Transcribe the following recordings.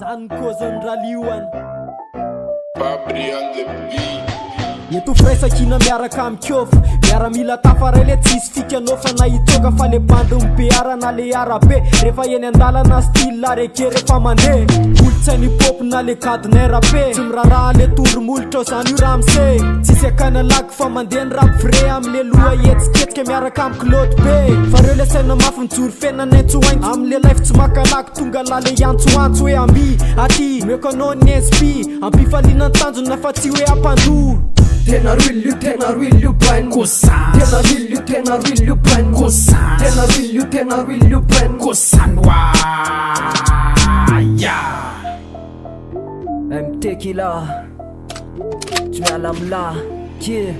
Tan kozan RALIONA Eto fraisakina miaraka amikiofo miaramila tafaray le tsisy fikanofa na itoka fa le bandy beara na le arabe rehefa eny andalana style areke rehefa mandeha olotsainy pop na le cadre rabe tsy miraraha le tondromolotra zany io raha mise tsisy akana laky fa mandeha ny rap vrai amile loha etsiketsika miaraka amin'ny kiloty be fa reo le saina mafy mijory fenanaintsoaintso amile life tsy makalaky tonga la le antsoantso hoe ambi aty meko anao ny inspi ampifaliana ny tanjona fa tsy hoe ampandoa Tena real you brain Kosan Tena real you brain Kosan Tena real you brain Kosan wa ya MTK là tu es à l'amla qui est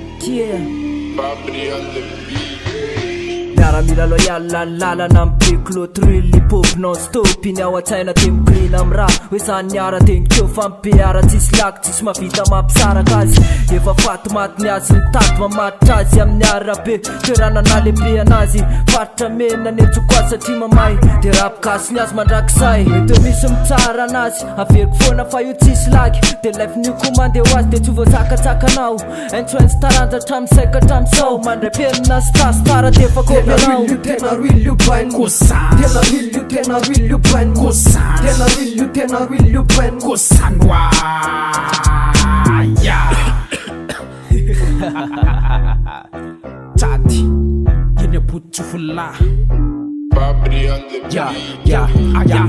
miaramila loyal lalala nampiklo trilly pop non stop iny ao atsaina temgreen am raha hoe zany niara tegniteo fampiara tsisy laky tsisy mavita mampisaraka azy efa faty matiny azy mitady mamatitra azy amin'ny arabe toerana na lehibe anazy faritra mena nentsoko azy satria mamay de rapikasiny azy mandrakizay mety misy mitsara anazy averiko foana fa io tsisy laky de life-nio komande ho azy de tsy voatsakatsakanao entsoentsy taranja hatramisaika hatramisao mandray penina stasy tara de fa Tena real you brain Kosan Tena real you brain Kosan Tena real you brain Kosan wa ya TCHAD yene putsufulla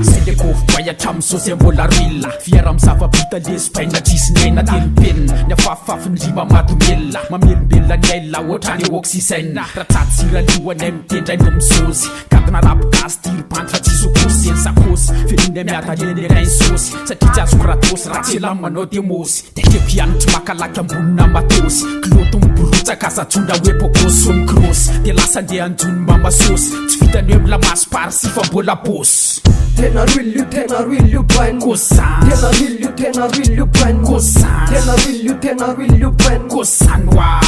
sende kofbaya tramsosy mbola rilla fiara misavabita lespaina tsisy naina telopenina ny afafafy ny rima matomelona mamelombelona ny aila ohatrany oxysène ratsaty siralioanay mitendrai misosy kadina rapikasy tirypanty fa tsisy okosy eny sakosy feliny miataleny anay sosy satria tsy azoko ratosy raha tsy elamanao de mosy de kepianitry makalaky ambonina matosy kiloto miborotsaka azatsondra hoe pokosy omicrosy de lasa ndeha anjony mamasosy tsy vitany hoe milamasy parsy fa mbola bosy Tena real you brain Kosan Tena real you brain Kosan Tena real you brain Kosan wa